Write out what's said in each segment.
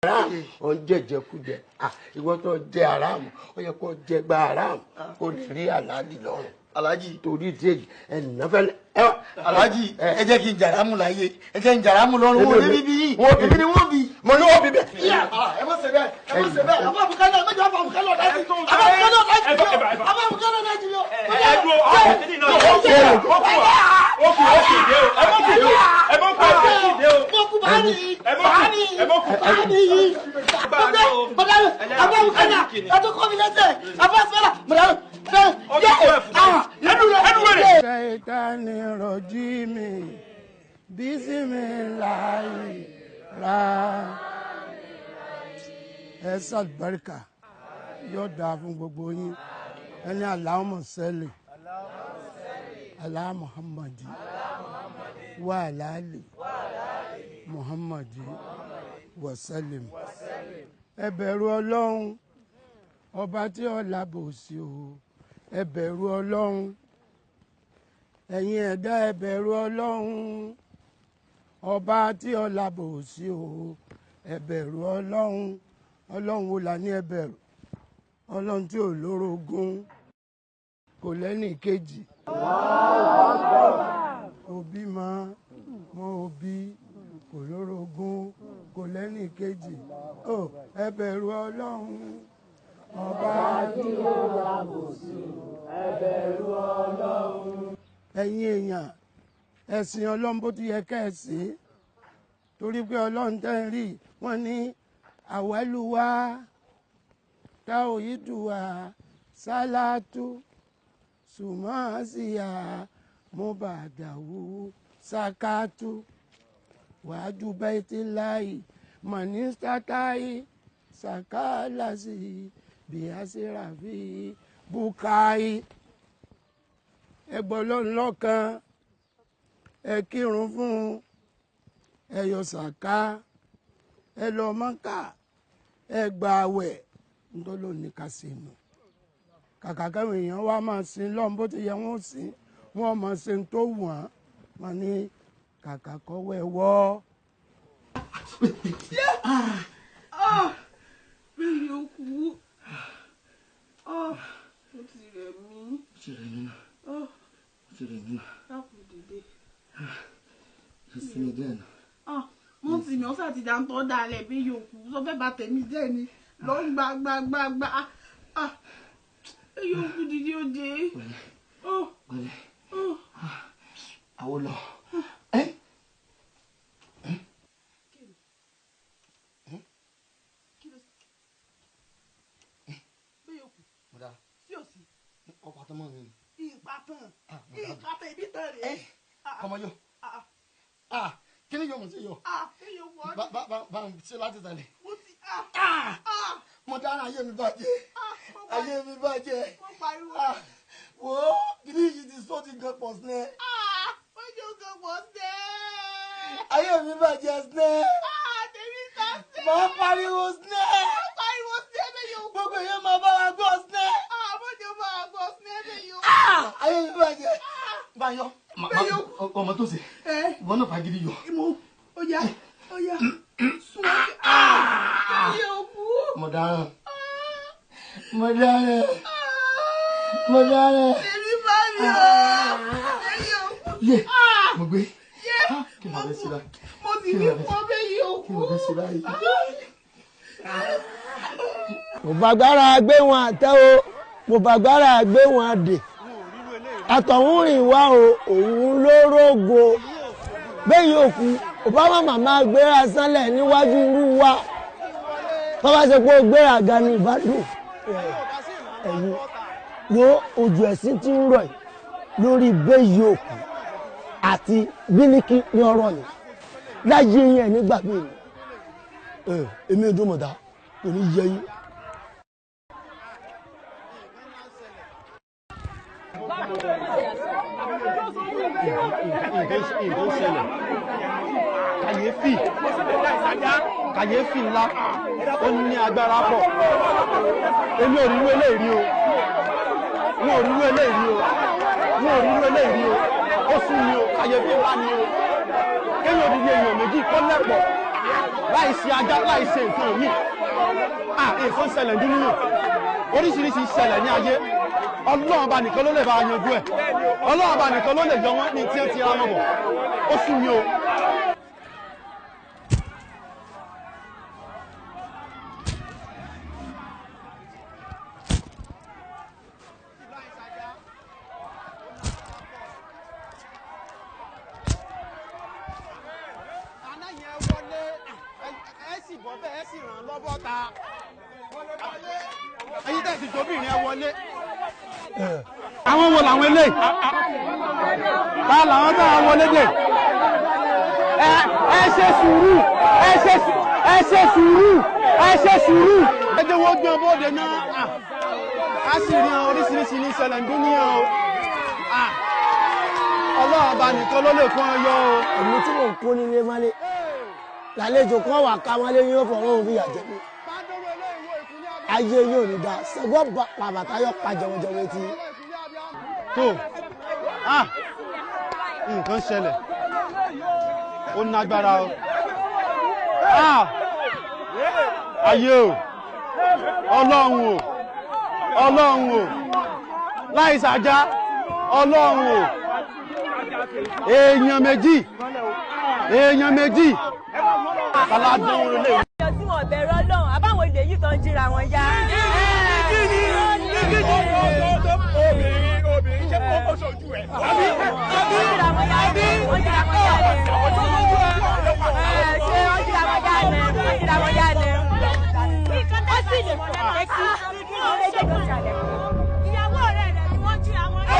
haram ò ń jẹjẹkújẹ ìwọ tó jẹ haram ó yẹ kó jẹ gba haram kó lè rí àlàálì lọ́rùn. Alhaji torí díẹ̀ ẹnìyàn fẹ́ Alhaji ẹ jẹ́ kí n jàrámù láyé ẹ jẹ́ n jàrámù lọ́rùn wọn ní bíbí yìí èmi ni wọ́n bí mo ní wọ́n bí bẹ́ẹ̀. ẹ má ṣe bẹ́ẹ̀ ẹ má ṣe bẹ́ẹ̀ àbá àbùkálẹ̀ ẹ má jẹ́ àbá àbùkálẹ̀ ọ̀dà ẹ̀jì àbá àbùkálẹ̀ ọ̀dà ẹ̀jì àbá àbùkálẹ̀ ọ̀dà ẹ̀jì yọ. ẹ dúró ọ̀kì dé o ẹ mọ̀ kú ọ̀kì dé o mọ̀ kú báyìí ẹ mọ̀ kú báyìí àbá àbùkálẹ̀ àti kọ́mi lẹ́sẹ̀ àbá sọ́lá mọ̀lá Shaitani rojimi bisimilahi ra ẹsẹ àlùbáríkà yóò dáa fún gbogbo yín ẹni Allahumma salli ala Muhammadi wa ala ali Muhammadi wa sallim. Ẹ bẹ̀rù Ọlọ́run ọba tí ó lábòsí o. Ẹ bẹ̀rù Ọlọ́run ẹ̀yin ẹ̀dá ẹ bẹ̀rù Ọlọ́run ọba tí ó lábòsí o. Ẹ bẹ̀rù Ọlọ́run Ọlọ́run wo la ní ẹ bẹ̀rù Ọlọ́run tí ò lórogún kò lẹ́nì kejì òbí mọ òbí kò lórogún kò lẹ́nì kejì ẹ bẹ̀rù Ọlọ́run ọba tí ó lábòsí ẹ bẹ̀rù Ọlọ́run. Ẹ̀yin èèyàn ẹ̀sìn Ọlọ́run bó ti yẹ ká ẹ sìn torí pé Ọlọ́run tẹ́ ń rí wọ́n ní àwálùwá táòyídùwà sálátù sùmọ́síyà mọ́bàdàwù sákátù wàájú bẹ́ẹ̀tìláì mọ̀nísítátàì sàkálàsì bíhásíràfì bùkáì. Ẹ gbọ́ Ọlọ́run lọ́kan ẹ kírun fún ẹ yọ sàká ẹ lọ Mákà ẹ gba àwẹ̀ ńtọ́lọ́ ní ká ṣe nù. Kàkà káwọn èèyàn wá máa sin lọ́n bó ti yẹ wọ́n sìn wọ́n máa ṣe tó wọ́n máa ní kàkà kọ́wọ́ ẹ wọ́. Bẹ́ẹ̀ ni ó kú. Ó ti rẹ̀ mí. Ó ti rẹ̀ mí náà. Ó ti rẹ̀ mí náà. Dákun dìde. Ìsinmi díẹ̀ náà. Mo sì mi ọ̀sán àti ìdáńtọ́ dalẹ̀ bí yòókù sọ fẹ́ bá tẹ̀mí jẹ́ ni lọ gbàgbàgbà. Yòókù dìde ó dé. Pẹ̀lẹ́. Àwọn lọ. Ọ̀pàtàn mọ́ mi ni. Ìpàtàn ibi tán rèé. Kọ́mọ yọ. Kí ni yóò mọ̀ sí yọ? Bá ń ṣe láti tẹ̀lé. Mo dára ayé mi bàjẹ́. Ayé mi bàjẹ́. Wo kìíní yìí ti sọ́ ti gan pọ̀ sinẹ́. Ó jẹ́ gan pọ̀ sinẹ́. Ayé mi bàjẹ́ sinẹ́. Tèmi ta sinẹ́. Màá pariwo sinẹ́. Pariwo sinẹ́ bẹ́ẹ̀ yóò. Gbogbo èèyàn máa bá wa gbọ́ sinẹ́. Àbọ̀dé máa gbọ́ sinẹ́ bẹ́ẹ̀ yóò. Ayé mi bàjẹ́. Báyọ̀ ọmọ tó ṣe wọn náà fagidi yọ. Ó yá sún yóò kú. Mo dáràn. Èmi bá mi ọ́. Yóò kú. Yé mo gbé. Kí ló fẹ́ sí báyìí? Mo sì ní fún ọbẹ̀ yóò kú. Kí ló fẹ́ sí báyìí? Mo bàgbára gbé wọn àtẹ o mo bàgbára gbé wọn àdè àtọ̀hún rìn wá o òun ló rógo bẹ́ẹ̀ yóò kú Obama màmá gbéra sánlẹ̀ níwájú irú wa tó bá ṣe pé ó gbéra ga ní ìbádùn ẹ̀yìn wo ojú ẹ̀sìn tí ń rọ̀ yìí lórí bẹ́ẹ̀ yóò kú àti bílíkì ní ọ̀rọ̀ yìí láyé yẹn nígbà míì èmi ìdúmọ̀dá kò ní yẹ yín. Nǹkan ṣẹlẹ̀ kàyéfì ńlá ó ní agbára pọ̀ èmi ò rírú eléyìí o ó sún mi o kàyéfì ńlá ni o kéèyàn òdìdí èèyàn méjì kọ́ lẹ́pọ̀ láì ṣe ajá láì ṣe nǹkan yìí nǹkan ṣẹlẹ̀ nínú yàn oríṣiríṣi ṣẹlẹ̀ ní ayé ọlọ́run bá nìkan ló lè bá yanjú ẹ̀ ọlọ́run bá nìkan ló lè yọ wọ́n ní tí ẹ ti ra wọn bọ̀ ó sún mi o. ẹ̀yin tẹ̀sí tóbìnrin ẹ wọlé. àwọn wo làwọn eléyìí ta làwọn tá a wọlé dé ẹ ṣe sùúrù ẹ ṣe sùúrù ẹ ṣe sùúrù. ẹ jẹ́ wọ́n gbé ọbọ̀dé náà a sì rí oríṣiríṣi ní ìṣẹ̀lẹ̀ ń dúníyàn o ọlọ́run bá nìkan ló lè fún ọ yọ o. èmi tí mò ń kó nílé mọ́lé lálejò kan wà ká mọ́lé yóò fọwọ́ òun fi yàjẹ́ mi ayé yóò ní dáa ṣẹ́gbọ́n bàbàtà yọ pa jọ̀wọ́jọ̀wọ́ etí. tó nǹkan ṣẹlẹ̀ ó nágbára o ayé o ọlọ́run o láì ṣàjá ọlọ́run o èèyàn méjì aládùn orílẹ̀ èdè. ọjọ́ tí wọ́n bẹ̀rẹ̀ ọlọ́run àbáwọn ilé yìí tó ń jíra wọn yá. obìnrin ṣe kó kó sojú ẹ̀. wọ́n jíra wọn yá lẹ̀. ṣé wọ́n jíra wọn yá lẹ̀. ó sì lè sọ ẹ́kí ọ̀rẹ́dẹ̀gbọ̀n ṣàlẹ̀. ìyàwó rẹ̀ ni wọ́n jíra wọn yá.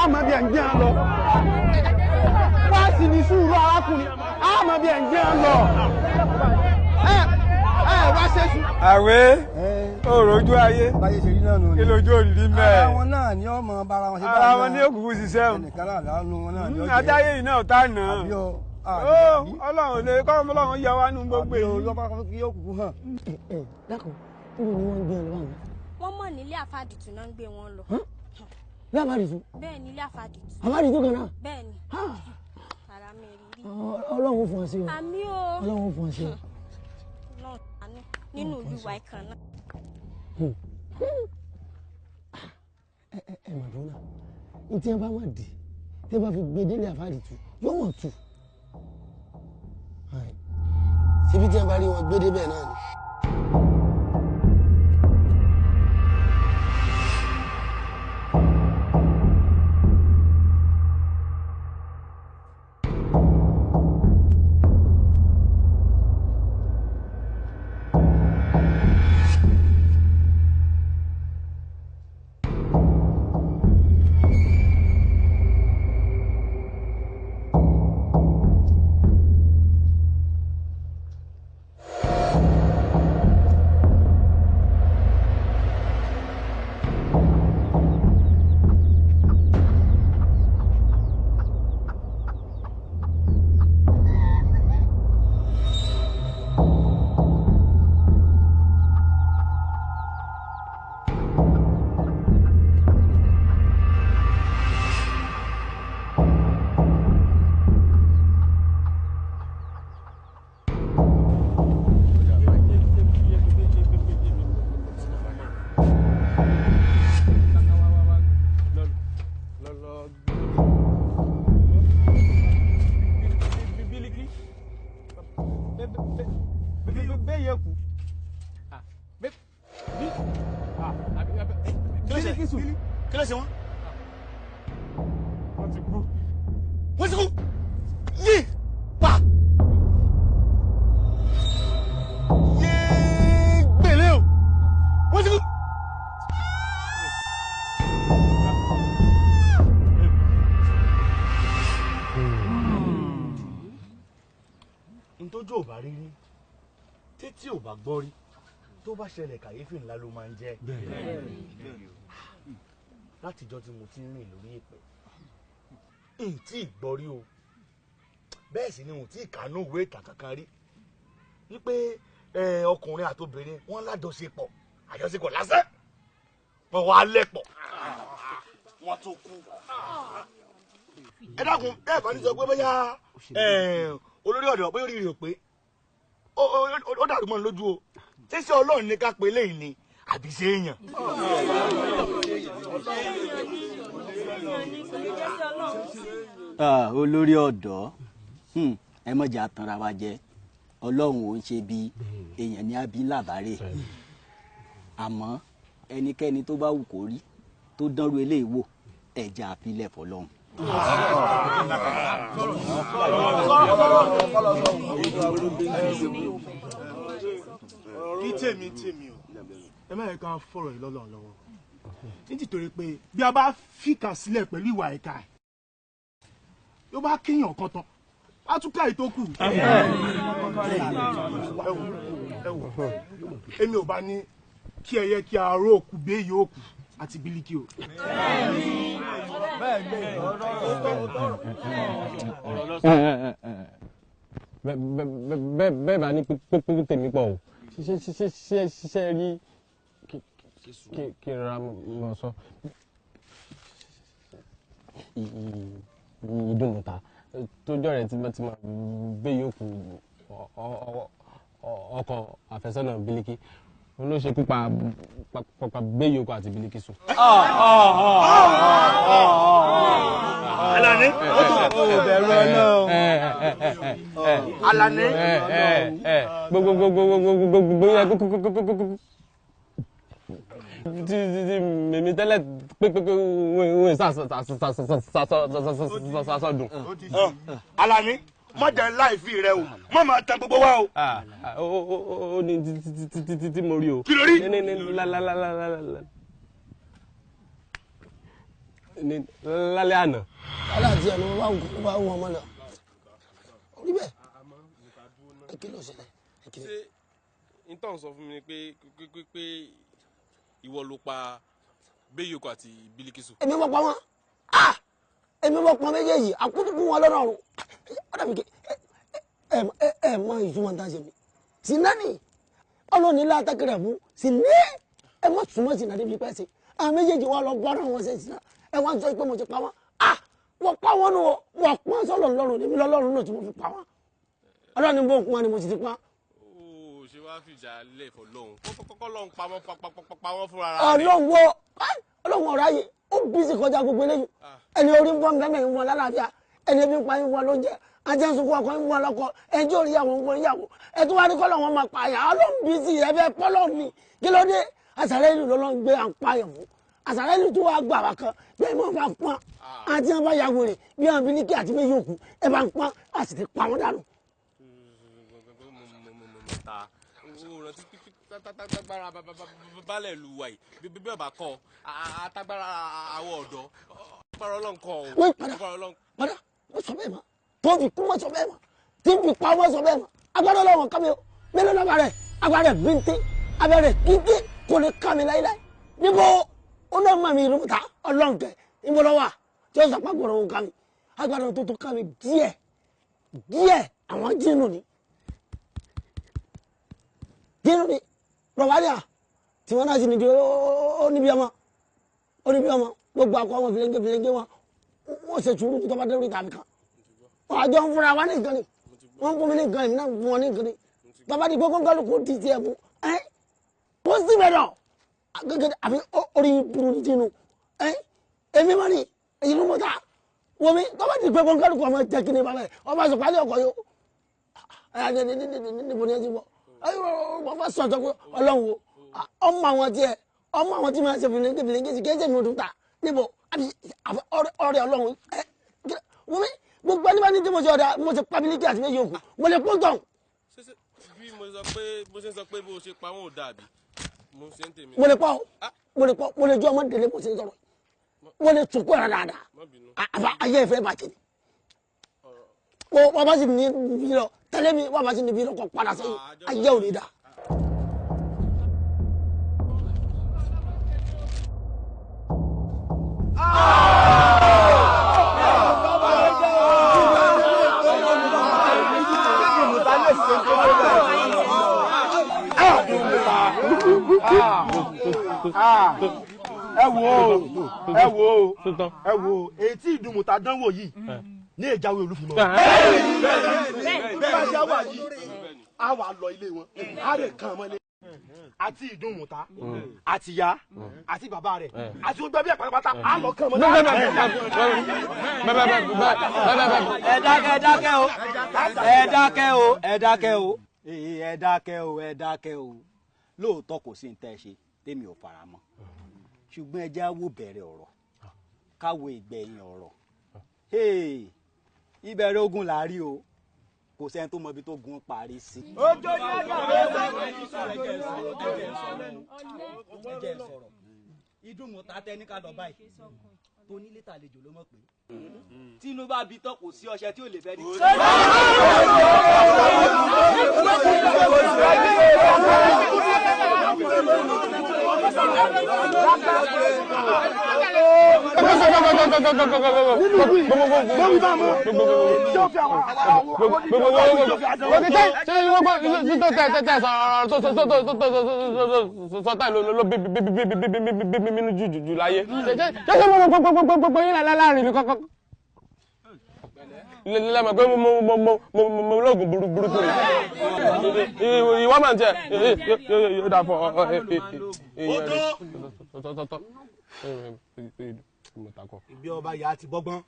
àmọ́ bí ẹ̀ ń jẹ́ lọ wá sí ní sùúrù arákùnrin àmọ́ bí ẹ̀ ń jẹ́ lọ wá ṣe sùn. àwẹ̀ òròjú ayé báyé ṣe rí náà nù. kí lójú òrìrí mẹ́ẹ̀. ara wọn náà ni ọmọ bára wọn ṣe bá ara wọn ní òkùnkùn ṣiṣẹ́ o. ẹnìkan náà lánàá wọn náà ni ọjọ́ adáyé yìí náà tá nà án. ọlọ́run lè kọ́ ọlọ́run yẹ wá nù gbogbo èyí. àbí ọlọ́pàá kan kí yóò kúkú hàn. dákun níbo ni wọ́n ń gbé ọ lọ́wọ́. wọ́n mọ̀ nílé àfàdìtú náà ń gbé wọn lọ. bí àfàdìtú. bẹ́ẹ̀ nílé àfàdìtú. àfàdìtú kan náà. bẹ́ẹ̀ ni ara mi rí rí. ọlọ́run fún ọ sí o. àmì o. ọlọ́run fún ọ sí o. náà àánú nínú ìlú wa ìkan náà. ẹ mà dúró náà ní tí wọn bá máa dì tí wọn bá fi gbé délé àfàdìtú yóò wọ́n tù. síbi tí wọn bá rí wọn gbé débẹ̀ náà ni. tójú ò bá rí rí títí ò bá gbọ́ rí tó bá ṣẹlẹ̀ kàyéfì ńlá ló máa ń jẹ́. látijọ́ tí mo ti ń rìn lórí ìpẹ́ èyí tí ìgbọ́ rí o bẹ́ẹ̀ sì ni òun tí ìkànnú ìwé ìtàn kankan rí wípé ọkùnrin àti obìnrin wọ́n lájọṣepọ̀ àjọṣepọ̀ lásán wọ́n wá lẹ́pọ̀ wọ́n tún kú. ẹ dákun bẹ́ẹ̀ bá ní sọ pé bóyá olórí ọ̀dọ́ bóyá orí rẹ̀ pé ó dàrú mọ́ lójú o ṣé ṣé Ọlọ́run ní ká pé léyìn ni àbí ṣé èèyàn. olórí ọ̀dọ́ ẹ mọ̀jà tanra wa jẹ Ọlọ́run ò ń ṣe bí èèyàn ní abí làbárè àmọ́ ẹnikẹ́ni tó bá wù kó rí tó dánrú eléyìí wò ẹ̀já àfilẹ̀ fọlọ́run. kí tèmi o ẹ má yẹ ká fọ̀rọ̀ yìí lọ́lọ́run lọ́wọ́ nítorí pé bí a bá fìkà sílẹ̀ pẹ̀lú ìwà ẹ̀ka ẹ̀ yóò bá kéèyàn kan tán a tún ká ìtókù. ẹ wò èmi ò bá ní kí ẹyẹ kí aró òkú béèyì òkú àti bílíkì o. bẹ́ẹ̀ bá ní pípín tèmi pọ̀ o ṣiṣẹ́ rí kí ra mọ̀ sọ ìdùnnú ta tó jọ̀rẹ̀ tí máa gbé yòókù ọkọ àfẹ́sọ́nà bílíkì ló ṣe pípa gbé yòókù àti bílíkì sùn. Alani bẹ̀rù Ọlọ́run Alani gbogbo yẹ tí mímí tẹ́lẹ̀ pé wọ́n sàsọdùn. Alani má jẹ́ láìfì rẹ o má máa tan gbogbo wa o. ó ní tí mo rí o. kí ló rí. lálẹ́ àná. aláàtí ẹnu wá wọ ọmọ lọ orí bẹ́ẹ̀ kí ló ṣẹlẹ̀. ṣé intan sọ fún mi pé ìwọ ló pa Béyòkó àti Bílíkísù. èmi mọ̀ pa wọn èmi mọ̀ pa méjèèjì àkútùkù wọn lọ́nà ọ̀run ọ̀dà mi kì ẹ mọ ìtumọ̀ tá a ṣe mi sì náà ni ọlọ́ọ̀ni látàkìrẹ̀ mú sì ní ẹ mọ̀ túmọ̀ sí náà débi pẹ́ sí àwọn méjèèjì wọn lọ gbọ́dọ̀ wọn ṣe sí náà ẹ wọ́n sọ pé mo ti pa wọn wọ́n pa wọn nù wọ́n pọ́n sọ́lọ̀ lọ́rùn níbi lọ́rùn náà tí mo fi pa wọn ọlọ́ọ̀ni bó kún wọn ni mo sì ti pa. ṣé wàá fìjà lẹ̀ fọ lọ́hùn kọ́kọ́ lọ́hùn pa wọ́n fúnra rẹ̀. ọlọ́run ọ̀rá yìí ó bí sí kọjá gbogbo eléyìí ẹni orí ń bọ́ mẹ́mẹ́ ń wọn lálàáfíà ẹni ebi ń pa ń wọn lóúnjẹ àti ẹ̀sùnkún ọkọ ń wọn lọ́kọ ẹjọ́ orí ìyàwó ń wọn ìyàwó ẹtú wá ní kọ́lọ̀ wọn máa pààyàn ọlọ́run bí sí ẹbẹ̀ pọ́lọ́ ni kí ló dé àṣàrẹ́ ìlú lọ́lọ́run gbé à ń pààyàn fún àṣàrẹ́ ìlú tó wá gbà wá kan bí ẹ̀mọ́ bá pọ́n àti ẹ̀ bá yàgò rẹ̀ bí àwọn Bílíkì àti Béyòkó ẹ̀ bá ń pọ́n a sì ti pa wọn dànù. tágbára balẹ̀ lu wa yìí bí ọba kọ àtàgbára àwọ̀ ọ̀dọ́ agbára Ọlọ́run kọ o. wọ́n padà wọ́n sọ bẹ́ẹ̀ mọ́ tó fi kú wọ́n sọ bẹ́ẹ̀ mọ́ tí fi pa wọ́n sọ bẹ́ẹ̀ mọ́ agbára Ọlọ́run kàmi o mélòó náà bá rẹ̀ agbára rẹ̀ bíntín abẹ́rẹ́ kíkí kò ní kàmi láíláí níbo ó náà mọ̀ mi ìrúbùtà Ọlọ́run kẹ níbo lọ́wọ́ tí ó sọ pé agbára òun kàmi agbára tó kàmi díẹ̀ àwọn jínú ni rọ̀bárìà tí wọ́n náà sì ní ó níbi ọmọ gbogbo akọ wọn fìlẹ́ńgé wọn wọ́n ṣe sùúrù tó bá dé orí tàbí kan wọ́n àjọ ń fúnra wa ní nǹkan ni wọ́n ń fún mi ní nǹkan ìmúná fún wọn ní nǹkan ni bàbá di gbogbo nǹkan kò ti tiẹ̀ mú kó sì bẹ̀rẹ̀ gẹ́gẹ́ àfi orí burú ní tinú èmi mọ́ ni èyí ló mọ́ ta wọ́n mi tó bá di gbogbo nǹkan kò ọmọ jẹ́ kí ni bàbá yẹn ọba sọ pálí ọkọ̀ yó níbo ni ẹ ti bọ̀ wọ́n fẹ́ sọ̀tọ̀ pé Ọlọ́run wo ọmọ àwọn tí máa ṣe fìlẹ́ńgé sí kéjì mi ò tún ta níbo ọ̀rẹ́ Ọlọ́run wọ́n mi gbogbo ẹni bá ní tí mo ṣe ọ̀dà mo ṣe pa Bílíkì àti Béyòkó mo lè pọ́n tán. bí mo ṣe ń sọ pé bó ṣe pa wọn ò dàbí mo ṣe ń tèmi. mo lè pọ́ mo lè jọ ọmọ délé mo ṣe ń sọ̀rọ̀ mo lè tún kó ẹ̀rọ dáadáa àbá ayé ìfẹ́ bàjẹ́ ni wọ́n bá sì ní bí lọ tẹ́lẹ̀ mi wọ́n bá sì ní bí lọ kọ́ padà sẹ́yìn ayé ò ní dá. wo etí ìdùnmùtà dánwò yìí ní ìjáwé olúfimọ́. bẹ́ẹ̀ wà yìí a wà lọ ilé wọn a lè kàn mọ́lé àti ìdùnmùtà àti ìyá àti bàbá rẹ̀ àti gbogbo ẹbí ẹ̀ pátápátá a lọ kàn mọ́lé. ẹ dákẹ́ o lóòótọ́ kò sí ní tẹ́ ẹ ṣe tèmi ò fara mọ́ ṣùgbọ́n ẹ jẹ́ á wò bẹ̀rẹ̀ ọ̀rọ̀ ká wo ìgbẹ̀yìn ọ̀rọ̀ ìbẹ̀rẹ̀ ogun là á rí o kò sẹ́ni tó mọ ibi tó gun parí sí. ojú ni ọjà ẹjẹ sọ̀rọ̀ ìdùnmọ̀ta tẹ́ni ká lọ báyìí tó nílé tàlejò ló mọ̀ pé tínú bá bi tán kò sí ọṣẹ tí ò lè fẹ́ ní. lẹ́mọ̀ pé mo lóògùn burúkú rẹ̀ ìwọ́n máa ń jẹ́ yóò dà fún ibi ọba yà á ti bọ́gbọ́n.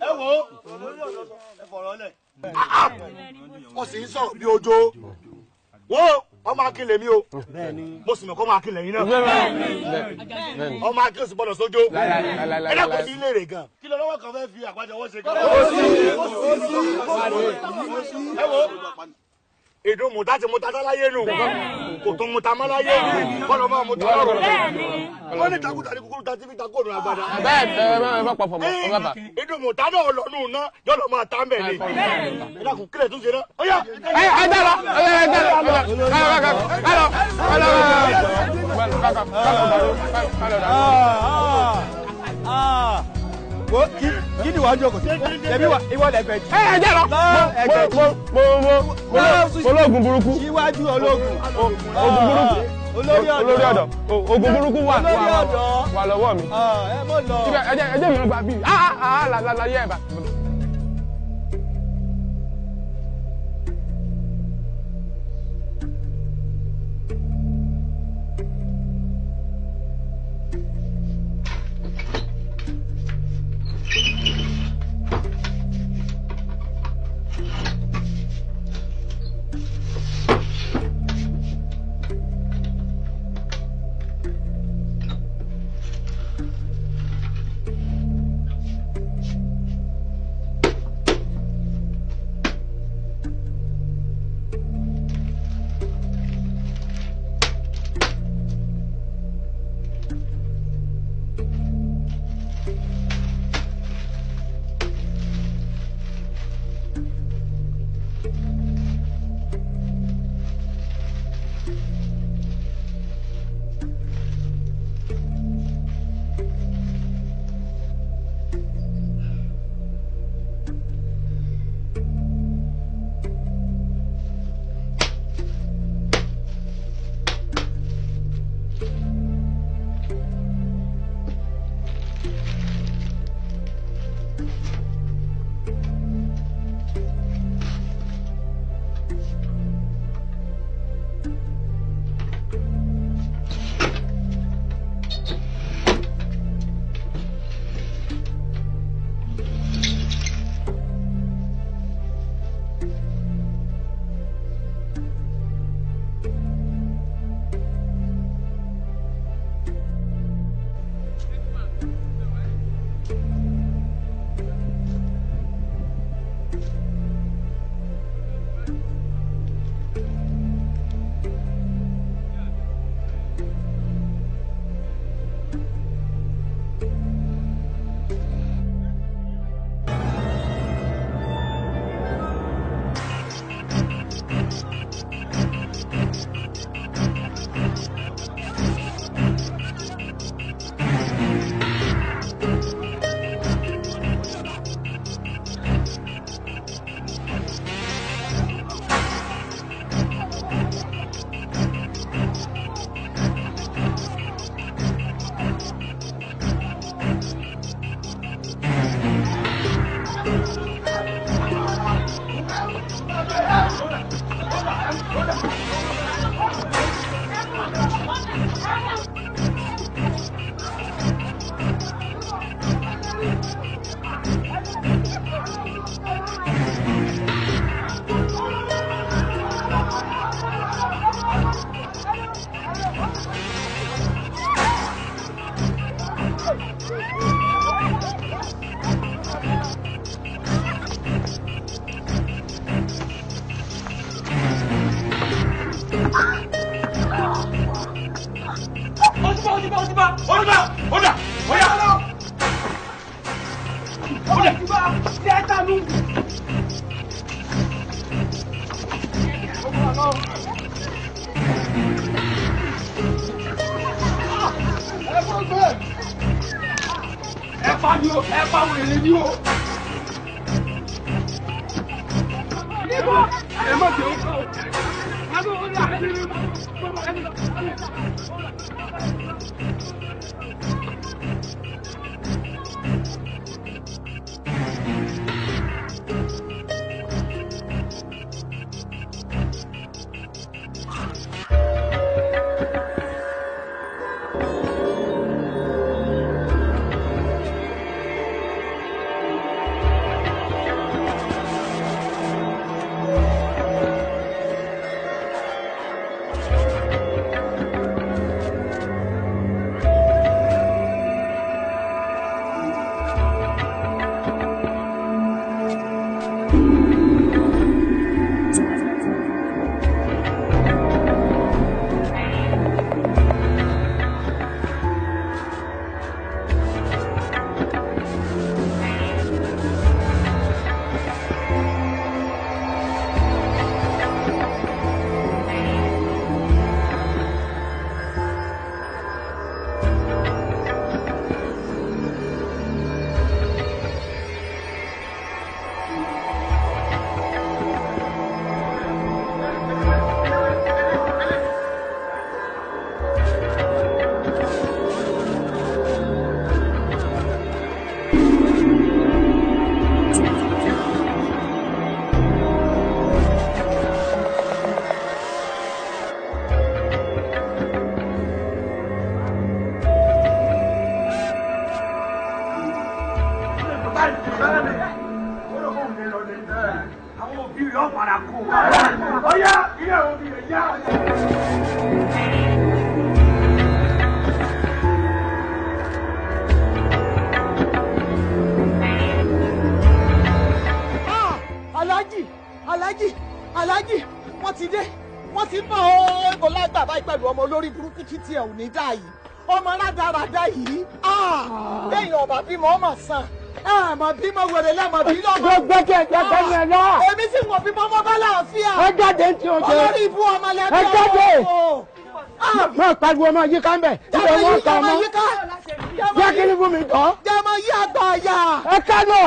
ẹ wo ẹ fọ̀rọ̀ lẹ̀. ó sì ń sọ̀rọ̀ bí ojó wo ọmọ akínlẹ̀ mi o mo sì mọ̀ kọ́ ọmọ akínlẹ̀ yín náà ọmọ akínlẹ̀ sì gbọ́dọ̀ sójó ẹ dẹ́kun sí ilé rẹ̀ gan kí lọ lọ́wọ́ kan fẹ́ fi àgbájọ wọ́n ṣe gan. ẹ wo èdè mùtá ti mùtá sáláyé nù kò tó mùtá má láyé kọ́nà máa mùtá lọ́rọ̀ wọ́n ní takuta ní kúkúrú ta tí fi ta kóòdù àgbàdà. èdè mùtá náà lọ nù ná yọ̀lọ̀ máa ta mbẹ̀ ni ẹ dákun kílẹ̀ tún ṣe náà. ẹ dá lọ wo kí ni wàá jókòó sí ẹbí ìwọ lẹgbẹ jì. ẹ jẹ́ lọ mo lóògùn burúkú. síwájú ológun burúkú olórí ọ̀dọ̀ oògùn burúkú wà lọ́wọ́ mi. ẹ jẹ́ mi gbà bí láyé ẹ̀ bá. Tí ẹ ò ní dá yìí ọmọ rádaràdá yìí lẹ́yìn ọba bímọ ọmọ sàn mọ bímọ wẹrẹ lẹmọ bí lọmọ. gbẹgẹ ni ẹ lọ. èmi sì mọ bímọ ọmọ bá láàfíà. ẹ jáde ń tí o ṣe. olórí ibú ọmọ lẹbi ẹ jáde. má pariwo ọmọ yìí ká ń bẹ. jẹ́mọ yìí jẹ́mọ yìí ká. jẹ́ kí ni fún mi tọ́. jẹ́mọ yìí àgbà ọ̀yà. ẹ ká lọ.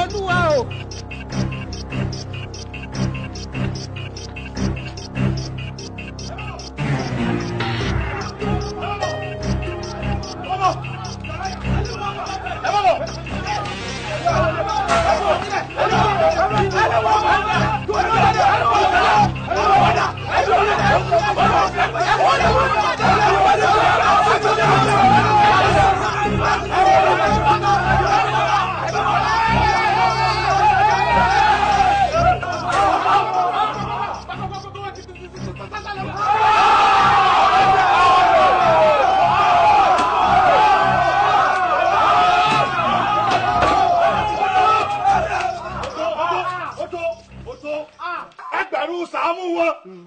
olúwa o.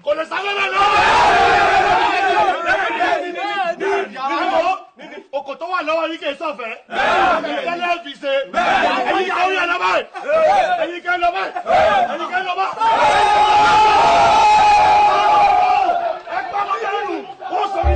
Kò lè sáré lọ. Oko tó wà lọ́wọ́ yìí kì í sọ̀fẹ́. Tẹ́lẹ̀ fi ṣe. Ẹyin ká orí ẹ̀ lọ báyìí. Ẹyin ká lọ báyìí. Ẹyin ká lọ báyìí. Ẹ gbọ́ mọ́ yẹn nù. Ó sọ mi.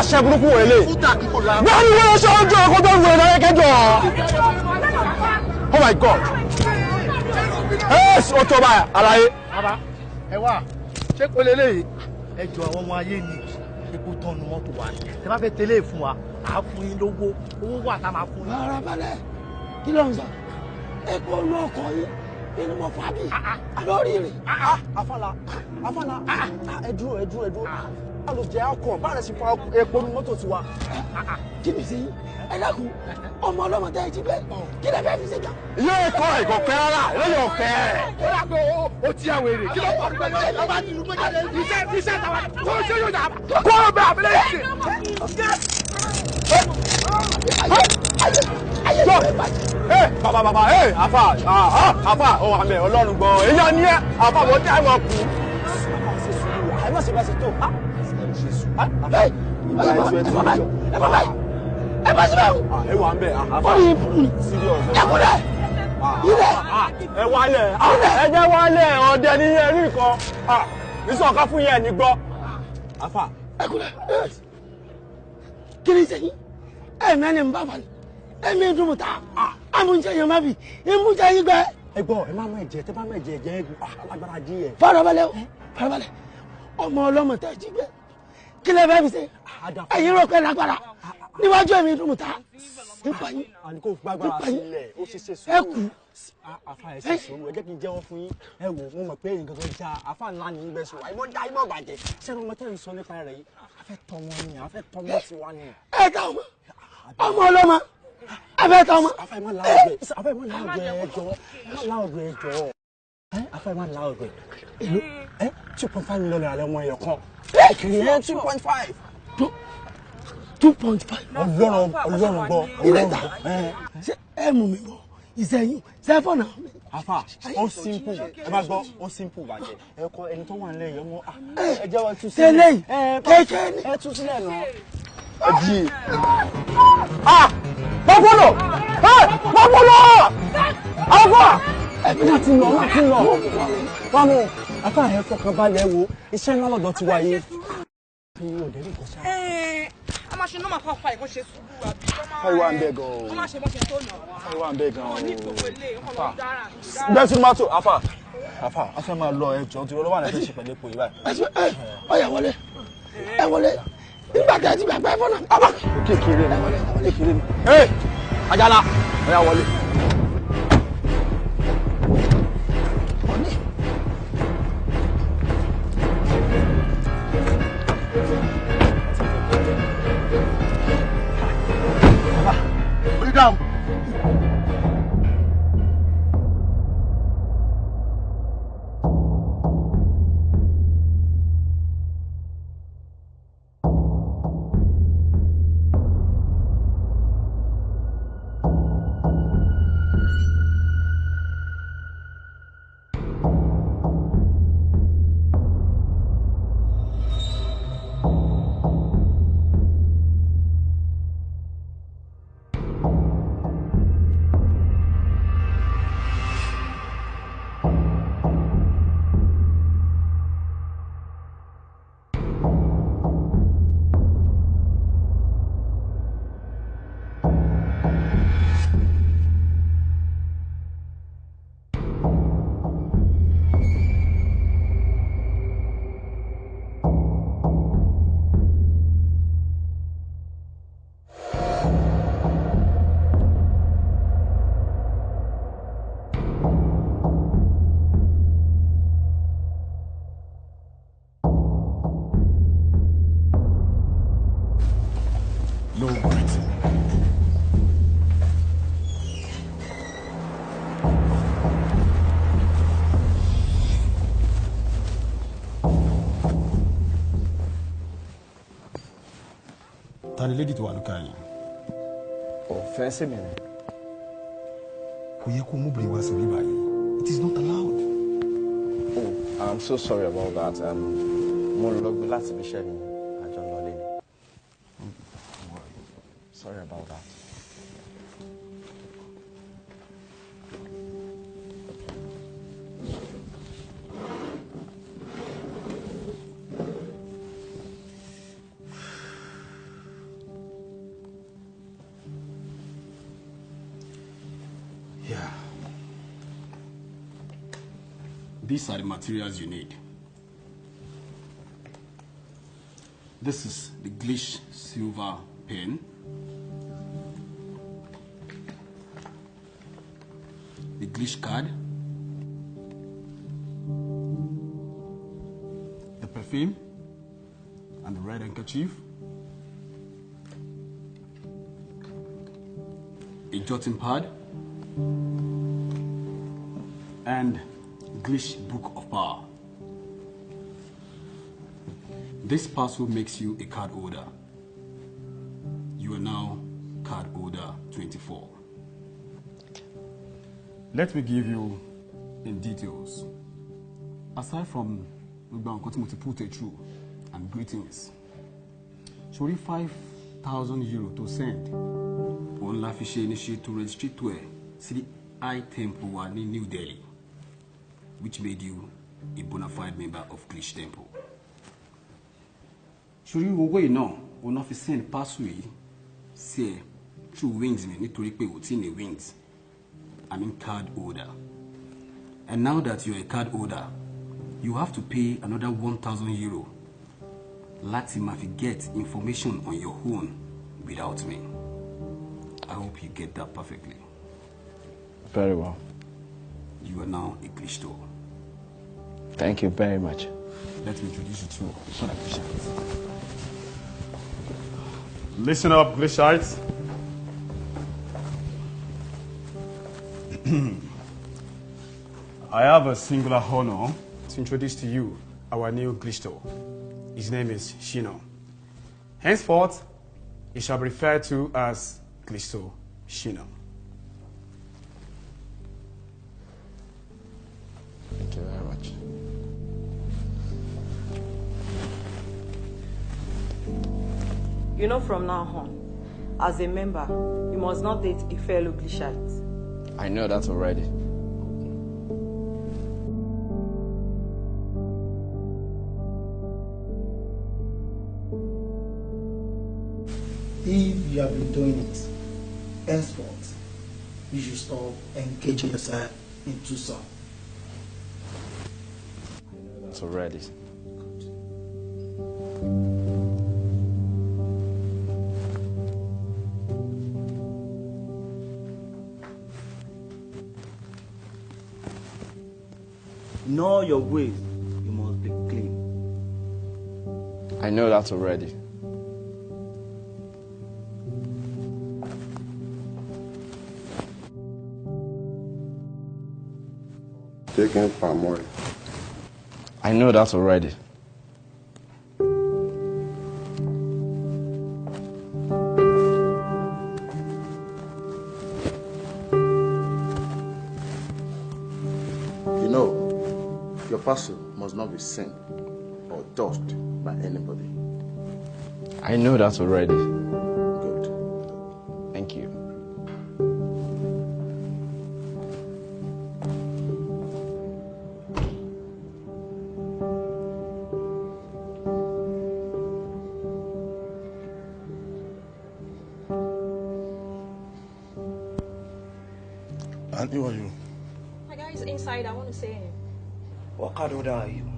ṣe burúkú wọlé wọ́n ní wọ́n ṣe ọjọ́ ẹ̀kọ́ tó ń wọlé náà kẹjọ. Oh my God. Yes, ó tó báyà àlàyé. Bàbá ẹ wá ṣé kò lè léyìí ẹ jọ àwọn ọmọ ayé ni epo tọ́nu mọ́tò wa ni ẹ bá fẹ́ tẹ́lẹ̀ fún wa à á fún yín lówó owó wà tá a máa fún yín. Rárá balẹ̀ kí ló ń sọ epo olú ọkọ̀ yìí inú mọ̀ fàbí lórí rẹ̀. Afala ẹ dúró bá ló jẹ́ ọkọ̀ bá rẹ̀ sì fa epo ní mọ́tò tiwa. Kí ni sí ẹ dákun ọmọ ọlọ́mọ tẹ́ ẹ jí bẹ́ẹ̀ kí lè fẹ́ fi ṣe jà. Ilé ẹ̀kọ́ ìkọ̀fẹ́ rárá lóye ọ̀fẹ́. Ó rà pé ó ti àwọn èrè kí ló pọ̀ nípa iṣẹ́ tàwa kó o ṣe yóò dà kó o bẹ àbẹ̀lẹ̀ yìí ṣe. Bàbá àfà ọ̀ àmì ọlọ́run gbọ́ èèyàn ní ẹ àfà wọ́n tí àwọn kù. Ẹ má ṣe bá ṣe tó. Ẹ bá síbẹ̀ o. Ẹ wà ń bẹ̀ àfà. Ó yẹ fún mi. Ẹ kúrẹ́. Ilẹ̀. Ẹ wálẹ̀. Ẹ jẹ́ wálẹ̀ ọ̀dẹ ní yẹn rí nǹkan. Ìsọ̀ká fún yẹn ní gbọ́. Àfà. Ẹ kúrẹ́. Kí ni sẹ́yìn? Ẹ mẹ́ni ń bá falẹ̀. Ẹ mi dùn ta. Amúnjẹ yẹn má bì. Ìmújẹ yín gbẹ. Ẹ gbọ́ ẹ má mọ ẹ̀jẹ̀ tẹ́ bá mọ ẹ̀jẹ̀ ẹ̀jẹ̀ alágbára díẹ̀. Farabalẹ̀ o. Farabalẹ̀. Ọmọ ọlọ́mọ tẹ́ jí gbẹ. Kí lẹ fẹ́ fi ṣe? Ẹ̀yin rò pé lágbára. Níwájú ẹ̀mí dùn ta. Nípa yín. Àníkó gbàgbára sílẹ̀ ó ṣe ṣe sùúrù. Ẹ kú. Àfà ẹ ṣe sùúrù ẹ jẹ́ kí n jẹ́wọ́ fún yín. Ẹ wò mo mọ̀ pé nǹkan tó já àfà ńlá ni ń bẹ sùn. Àìmọ́ já ìmọ̀ bàjẹ́. Ṣẹ́nu ọmọ tẹ́ ń sọ nípa rẹ̀ yìí. A fẹ́ tọ́ wọn ni, a fẹ́ tọ́ wọn sí wa ni. Ẹ ta ọmọ. Ọmọ ọlọ́mọ. Ẹ fẹ́ tọ́ ọmọ. Àfà ẹ má láwùjọ ẹjọ́. Àfà ẹ má láwùjọ ẹjọ́. Àfà ẹ má láwùjọ ẹjọ́. Èló 2.5 million naira lẹ́wọ̀n ẹ̀yọ̀ kan. Kìrì ẹ̀ 2.5. 2.5. Ọlọ́run gbọ́. Ilé ta. Ṣé ẹ mú mi bọ̀? Ìsẹ̀yìn. Sẹ́fọ̀nà. Àfà ó simple ẹ bá gbọ́ ó simple bàjẹ́ ẹ kọ ẹni tó wà nílẹ̀ yẹn mọ́ ẹ jẹ́ wá tú sílẹ̀. Tẹ́lẹ̀ yìí kéèké ni. Ẹ tú sílẹ̀ náà. Ẹ jí i. Bọ́bọ́lọ̀ àfà láti lọ. Wọ́n mú àfà ẹ̀ fọkàn balẹ̀ wo iṣẹ́ ńlá lọ́dọ̀ ti wáyé. A máa ṣe nọ́mà fún àfà ìkọ́ ṣe sùúrù àbí. Fáìwá ń bẹ gan-an. Wọ́n máa ṣe bọ́ ṣe tó nà. Fáìwá ń bẹ gan-an. Wọ́n ní ìgbòho ilé ọkọ̀ lọ dára. Bẹ́ẹ̀ sí mọ́tò àfà a fẹ́ máa lọ ẹjọ́ tí olówó àná fẹ́ ṣe pẹ̀lú epo yìí báyìí. Ọ̀yà wọlé ẹ wọlé nígbà tí a ti gbàgbá ẹ̀fọ́ náà. Àbá kékeré ni. Àjàlá ọ̀yà wọlé. Put it down. Tani lady tó wà lókè yìí. Ọ̀fẹ́ sí mi ni. Kò yẹ kó mú bìrì wá sí mi báyìí. It is not allowed. Oh, I'm so sorry about that. Mo lọ gbé láti ibi iṣẹ́ ni àjọ lọ lé ni. Sorry about that. Yeah. These are the materials you need. This is the Glish silver pen, the Glish card, perfume and the red handkerchief, a jotting pad, and Glitch Book of Power. This parcel makes you a card holder. You are now card holder 24. Let me give you in details. Aside from the put it through and greetings, sorry, 5,000 euro to send on la fiche initiate to register to the I Temple in New Delhi, which made you a bona fide member of Glitch Temple. Should you go now, on not send password, say through wings me need to repay within the wings. I mean card holder. And now that you're a card holder, you have to pay another 1,000 euro. Latima if you get information on your own without me. I hope you get that perfectly. Very well. You are now a Glitch store. Thank you very much. Let me introduce you to Son of Glitchites. Listen up, Glitchites. I have a singular honor to introduce to you our new Glitch store. His name is Shino. Henceforth, he shall be referred to as Glitch store Shino. Thank you very much. You know, from now on, as a member, you must not date a fellow Glitchite. I know that already. If you have been doing it, henceforth, you should stop engaging yourself into some. I know that already. In all your ways, you must be clean. I know that already. Taking palm oil. I know that already. You know, your parcel must not be seen or touched by anybody. I know that already. Good. Thank you. And who are you? My guy is inside. I want to see him. What card holder are you?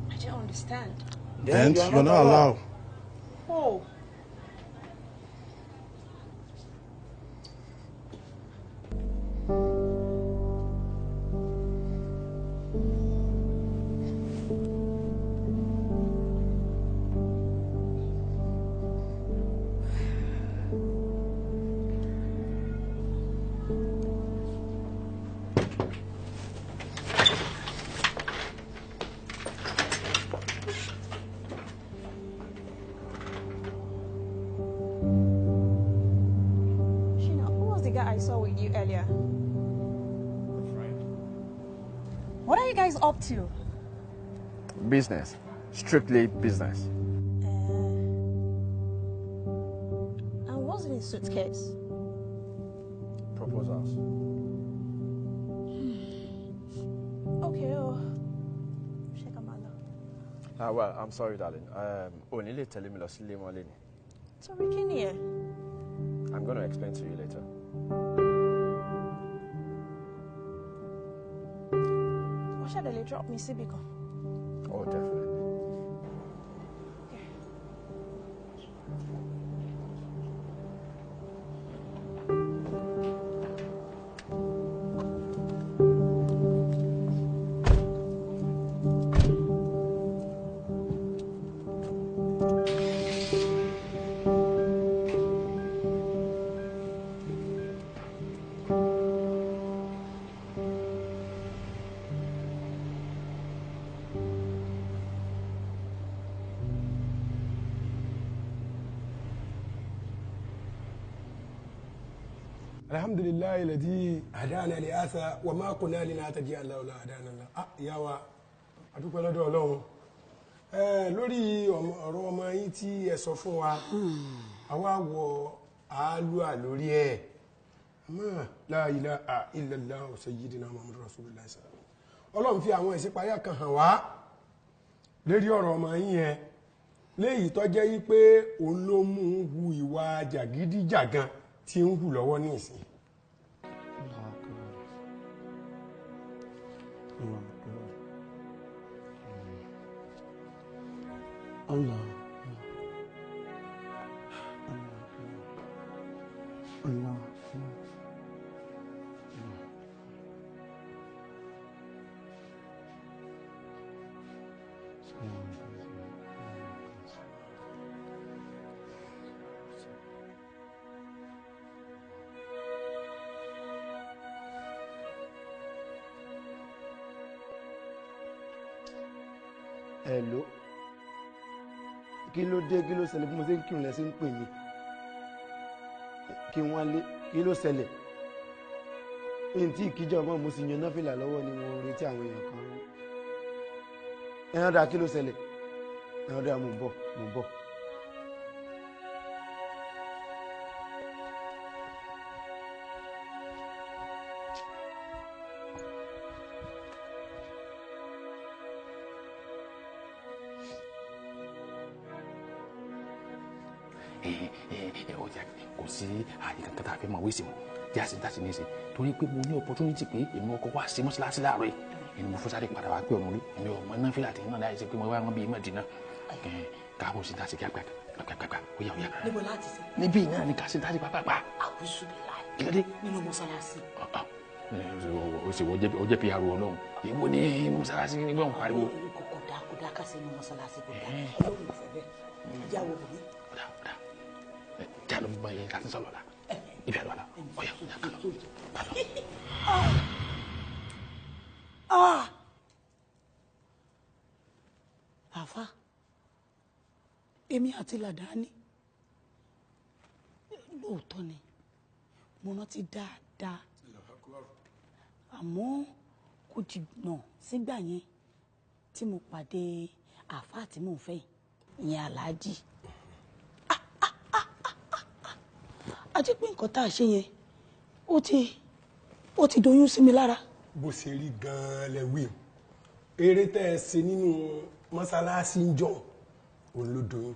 I don't understand. Then you're not allowed. Oh. I saw with you earlier. What are you guys up to? Business. Strictly business. And what's in the suitcase? Proposals. Okay, check them out. Well, I'm sorry, darling. Only telling me to see Lemon. So we can hear. I'm going to explain to you later. What should they drop me, Sibiko? Oh, definitely. alhamdulillahi alladhi hadana li hadha wa ma kunna linahtadiya lawla hadana Allah. Ìyá wa a dúpẹ́ lọ́dọ̀ Ọlọ́run lórí ọ̀rọ̀ ọmọ yín tí ẹ sọ fún wa àwa wọ àálùà lórí ẹ̀ àmọ́ la ilaha illallah sayyidina Muhammadu rasulullah Ọlọ́run fi àwọn ìṣípayá kan hàn wá lérí ọ̀rọ̀ ọmọ yín yẹn léyìí tó jẹ́ yí pé òun ló mú un hu ìwà jàgídíjàgan tí ń hù lọ́wọ́ ní ìsìn. Allah. Allah. Hello. Kí ló dé kí ló ṣẹlẹ̀ bí mo ṣe ń kírun lẹ́sìn ń pè mí kí wọ́n lé kí ló ṣẹlẹ̀ ní tí ìkíjọ mọ́ mo sì yan náfìlà lọ́wọ́ ni mo retí àwọn èèyàn kan ẹ̀hán dáa kí ló ṣẹlẹ̀ ẹ̀hán dáa mo ń bọ̀. Kò sí àyè kankan tá a fẹ́ máa wéṣẹ̀ mọ́ jáde dáṣe ní ṣe torí pé mo ní opportunity pé èmi ọkọ̀ wá sí mọ́ṣáláṣí láàárọ̀ yìí ẹni mo fẹ́ sáré padà wá pé ọ̀run rí èmi ọmọ náà fílà tí náà láì ṣe pé mo wá wọn bí Mẹ́dínà káàbọ̀ sí dáṣe kíápá óyá. níbo láti ṣe. níbí náà ni ká ṣe dáṣe pápá. àwùjọ bí láì. kílódé. nínú mọ́ṣáláṣí. o ṣe wọ́n jẹ́ pr ọlọ́run èwo ní mọ́ṣáláṣí nígbà wọn pariwo. kò dá ká ṣe ní mọ́ṣáláṣí kò dá ọlọ́run ìfẹ́ bẹ́ẹ̀ ìyàwó mi. Jalo mbaya kati salola. Ibi alwala. Oya, kalo. Àfà. Èmi àti Ládàáni. Lóòótọ́ ni. Mo rántí dáadáa. Àmọ́ kò jìnnà sígbà yẹn tí mo pàdé àfà tí mò ń fẹ́ ìyẹn Aláàjì. A jẹ́ pé nǹkan tá a ṣe yẹn ó ti doyún sí mi lára. Bó ṣe rí gan-an lẹ wí eré tẹ́ ẹ ṣe nínú mọ́ṣáláṣí ń jọ òun ló doyún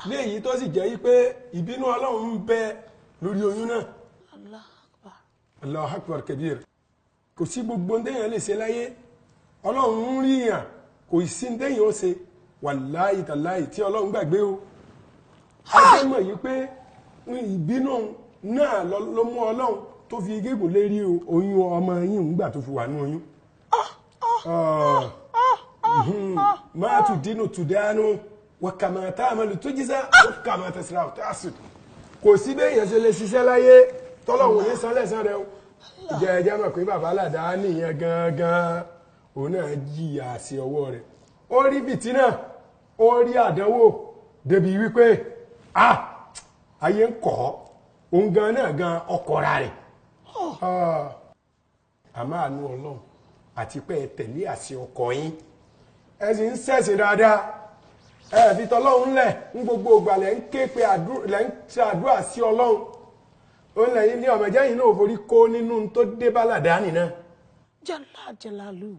léyìí tó sì jẹ́ pé ìbínú Ọlọ́run ń bẹ lórí oyún náà. Allahu Akbar kabir. Kò sí gbogbo ndéyàn lè ṣe láyé Ọlọ́run ń rí yàn kò sí ndéyàn ó ṣe wàláhì tàláhì tí Ọlọ́run gbàgbé o. a jẹ́ mọ̀ yìí pé ìbínú náà ló mú Ọlọ́run tó fi gégùn lérí oyún ọmọ yín nígbà tó fi wà ní oyún. máa tù dínú tù dánú wàkàmà tá a máa lè tó jíṣẹ́ wàkàmà tẹ̀síra ọ̀tá àsìkò. Kò sí bẹ́ẹ̀ yẹn ṣe lè ṣiṣẹ́ láyé tọ́lọ́wọ̀n ní sánlẹ̀sán rẹ̀ o. Ìjẹ́ ẹja mọ̀ pé bàbá Ládàáni yẹn gangan òun náà jìyà sí ọwọ́ rẹ̀. Ó rí fìtínà ó rí àdánwò débi wípé ayé ń kọ́ òun gan náà gan ọkọ̀ra rẹ̀. Àmọ́ àánú Ọlọ́run àti pé ẹ tẹ̀lé àṣẹ ọkọ yín ẹ sì ń ṣẹ̀sìn dáadáa ẹ fi tọ́lọ́run lẹ̀ ń gbogbo ìgbà lẹ́ ń ké pé lẹ́ ń ṣe àdúrà sí Ọlọ́run òun lẹ́yìn ní ọmọ ìjẹ́yìn náà forí kó nínú tó dé bá Ládàáni náà. jalalu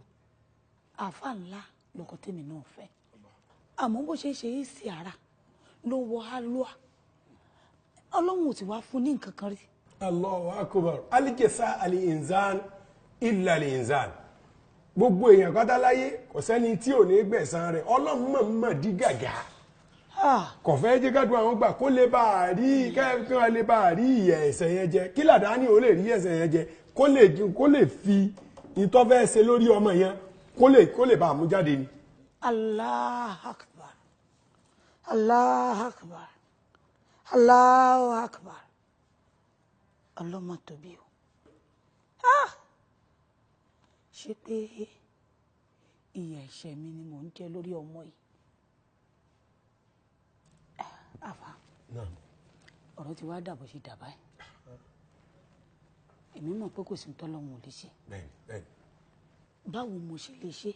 àfa ńlá lọkọ tèmi náà fẹ́ àmọ́ bó ṣe ṣe é sí ara ló wọ alúà Ọlọ́run ò ti wá fún ní nǹkan kan rí. Allahu akbar alijasa al-insan illa al-insan gbogbo èèyàn pátá láyé kò sẹ́ni tí ò ní gbẹ̀san rẹ̀ Ọlọ́run mọ̀ dí gàgà kò fẹ́ jẹ́ ká dùn àwọn gbà kó lè bá a rí kẹ́kẹ́ lè bá a rí ìyà ẹ̀ṣẹ̀ yẹn jẹ kí Ládàáni ò lè rí ẹ̀ṣẹ̀ yẹn jẹ kó lè fi ìtọ́fẹ́ ṣe lórí ọmọ yẹn kó lè bá a mú jáde ni. Allahu akbar Allahu akbar Allahu akbar ọlọ́mọ tóbi o ṣé pé ìyà ẹ̀ṣẹ̀ mi ni mò ń jẹ lórí ọmọ yìí. Àfà ọ̀rọ̀ ti wá dàbọ̀ sí dàbá ẹ̀ èmi mọ̀ pé kò sí tọ́lọ́run ò lè ṣe. bẹ́ẹ̀ni. báwo mo ṣe lè ṣe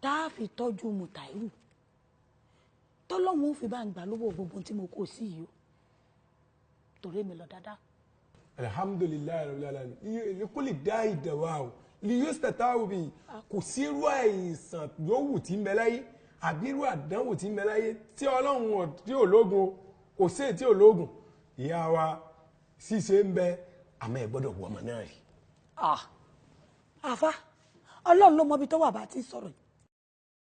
tá a fi tọ́jú Mùtáírù tọ́lọ́run ó fi bá ń gbà lówó gbogbo tí mo kó sí yìí o torí mi lọ dáadáa. alhamdulilayi rabbil alamin kó lè dá ìdẹ̀wà o lè yóò ṣẹ̀tà òbí kò sí irú àìsàn yòówù tí ń bẹ láyé àbí irú àdánwò tí ń bẹ láyé tí ọlọ́run tí ò lóògùn kò sí èyí tí ò lóògùn ìyá wa ṣíṣe ń bẹ àmọ́ ẹ gbọ́dọ̀ wọ ọmọ náà rí. àfa ọlọ́run ló mọ ibi tó wà bá ti sọ̀rọ̀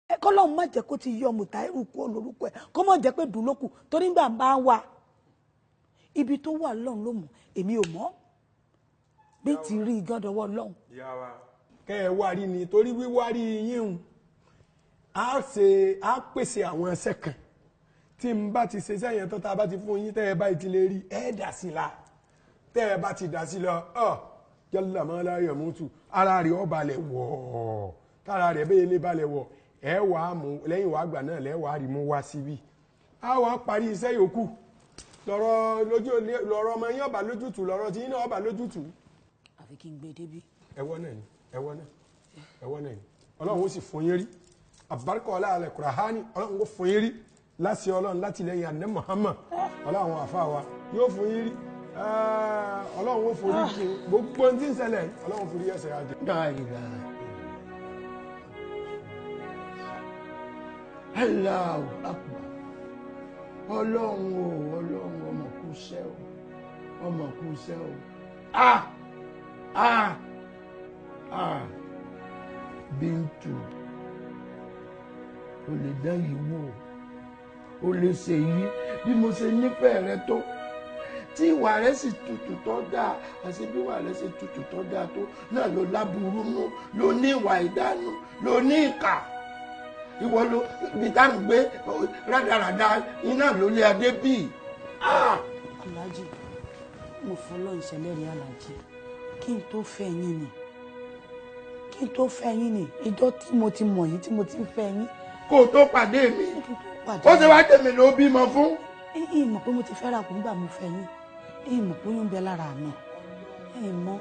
ẹ kọ́ lọ́run má jẹ́ kó ti yọ Mùtáírù kú olórúkọ ẹ̀ kó má jẹ́ pé dùn lókù torí gbà ń bá wà ibi tó wà lọ́run ló mọ̀ èmi ò mọ̀ bí ti rí gọ́dọ̀wọ́ lọ́run. kẹ́ ẹ wá rí ni torí wíwá rí yín á pèsè àwọn ẹsẹ̀ kan tí n bá ti ṣe sẹ́yìn tó tá a bá ti fún yín tẹ́ ẹ bá ti lè rí ẹ dà sí la tẹ́ ẹ bá ti dà sí lọ jalla ma la yamutu ara rẹ̀ ó balẹ̀ wọ̀ tára rẹ̀ bẹ́ẹ̀ lé balẹ̀ wọ̀ ẹ wà á mú lẹ́yìn wàá gbà náà lẹ́wàá á rí mú wá síbí á wà á parí iṣẹ́ yòókù lọ́rọ̀ ọmọ yín ọba lójútùú lọ́rọ̀ tí yín náà ọba lójútùú. àfi kí n gbé débi. ẹwọ náà ni ọlọ́run ó sì fún yín rí àbáríkọ ọlọ́run Kùránì ọlọ́run ó fún yín rí láti ọlọ́run láti lẹ́yìn àná Muhammad ọlọ́run àfa wa yóò fún yín rí ọlọ́run ó forí kí gbogbo tí ń ṣẹlẹ̀ ọlọ́run forí ẹsẹ̀ adé. Allahu Akbar ọlọ́run ọmọ kú sẹ́ o Bíntù o lè dán yìí wò o lè ṣe yìí bí mo ṣe nífẹ̀ẹ́ rẹ tó tí ìwà rẹ sì tutù tó dáa àti bí ìwà rẹ sì tutù tó dáa tó náà ló láburú nù ló ní ìwà ìdánù ló ní ìkà ìwọ ló ibi tá à ń gbé rádaràda iná ló lé adé bíi. Aláàjì mo fọlọ́ ìṣẹ̀lẹ̀ rí Aláàjì kí n tó fẹ́ yín ni ìjọ tí mo ti mọ̀ yín tí mo ti fẹ́ yín. kó o tó pàdé mi ó ṣe wá tèmi ló bímọ fún. ẹ̀yin mọ̀ pé mo ti fẹ́ ra kó nígbà mo fẹ́ yín ẹ̀yin mọ̀ pé yín ń bẹ lára mi ẹ̀yin mọ̀.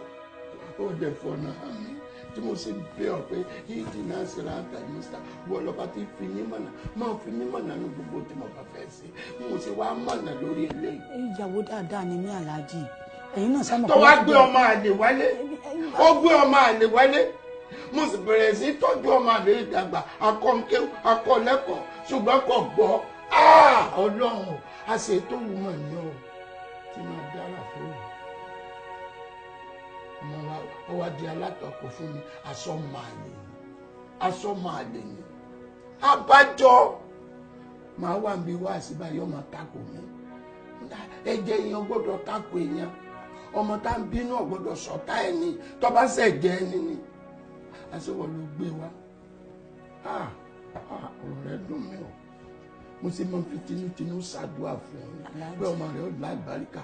ó dẹ̀ fọ̀nà àmì tí mo ṣe bẹ̀ ọ́ pé yíyí náà ṣe ra àtàlùmọ́sá wọ́n lọ́ba tí fi mí mọ̀nà máa fi mí mọ̀nà ní gbogbo tí mo bá fẹ́ ṣe mo ṣe wá mọ̀nà lórí eléyìí. ìyàwó dáadáa ni mí Aláàjì ẹ̀yin náà sá mọ̀ tó wá gbé ọmọ àlè wálé ó gbé ọmọ àlè wálé mo sì bẹ̀rẹ̀ sí tọ́jú ọmọ àlè ìdàgbà akọ́ńkéw akọ́lẹ́kọ̀ọ́ ṣùgbọ́n kò gbọ́ ọlọ́run àṣetò wù mọ̀ ní ọ tí máa dára fún mi ọmọ wa ó wá di alátọ̀kọ̀ fún mi aṣọ máa lè ní abájọ máa wà níbi wá síbáyọ máa tako mi ẹ̀jẹ̀ èèyàn gbọ́dọ̀ tako èèyàn ọmọ tá ń bínú ọgbọ́dọ̀ sọ̀tá ẹni tó bá ṣẹ̀jẹ̀ ẹni ni aṣọwọ́ ló gbé wa ọ̀rọ̀ rẹ dùn mí o mo sì máa fi tinútinú ṣàdúrà fún ọ pé ọmọ rẹ ó lágbàríkà